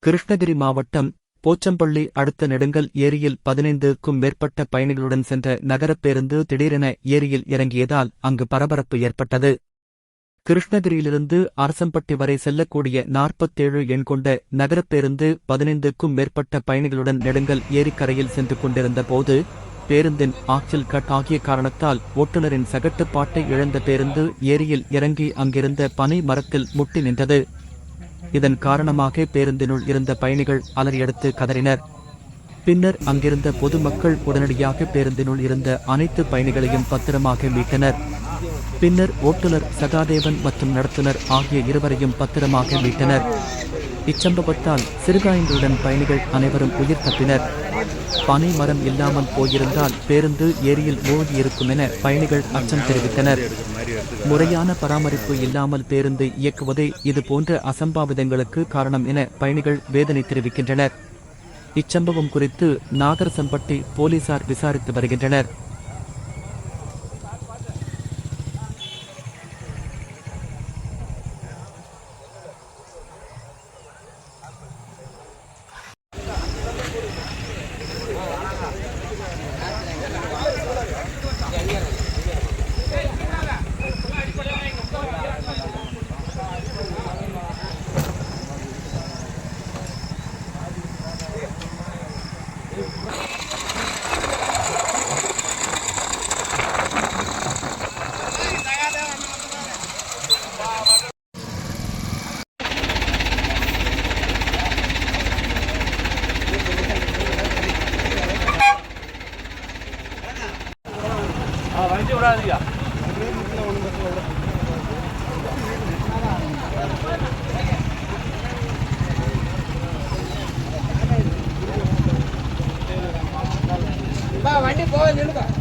கிருஷ்ணகிரி மாவட்டம் போச்சம்பள்ளி அடுத்த நெடுங்கல் ஏரியில் 15க்கும் மேற்பட்ட பயணிகளுடன் சென்ற நகரப் பேருந்து திடீரென ஏரியில் இறங்கியதால் அங்கு பரபரப்பு ஏற்பட்டது. கிருஷ்ணகிரியிலிருந்து அரசம்பட்டி வரை செல்லக்கூடிய 47 எண் கொண்ட நகரப் பேருந்து 15க்கும் மேற்பட்ட பயணிகளுடன் நெடுங்கல் ஏரிக்கரையில் சென்று கொண்டிருந்த போது பேருந்தின் ஆக்சில் கட் ஆகிய காரணத்தால் ஓட்டுநரின் சகட்டுப்பாட்டை இழந்த பேருந்து ஏரியில் இறங்கி அங்கிருந்த பனை மரத்தில் முட்டி நின்றது. இதன் காரணமாக பேருந்தினுள் இருந்த பயணிகள் அலறியடித்து கதறினர். பின்னர் அங்கிருந்த பொதுமக்கள் உடனடியாக பேருந்தினுள் இருந்த அனைத்து பயணிகளையும் பத்திரமாக மீட்டனர். பின்னர் ஓட்டுநர் சகாதேவன் மற்றும் நடத்துனர் ஆகிய இருவரையும் பத்திரமாக மீட்டனர். இச்சம்பவத்தால் சிறுகாயங்களுடன் பயணிகள் அனைவரும் உயிர் தப்பினர். பனை மரம் இல்லாமல் போயிருந்தால் பேருந்து ஏரியில் மூழ்கியிருக்கும் என பயணிகள் அச்சம் தெரிவித்தனர். முறையான பராமரிப்பு இல்லாமல் பேருந்து இயக்குவதே இதுபோன்ற அசம்பாவிதங்களுக்கு காரணம் என பயணிகள் வேதனை தெரிவிக்கின்றனர். இச்சம்பவம் குறித்து நாகரசம்பட்டி போலீசார் விசாரித்து வருகின்றனர். வண்டி விடாதீங்க. வண்டி போக நின்றுதான்.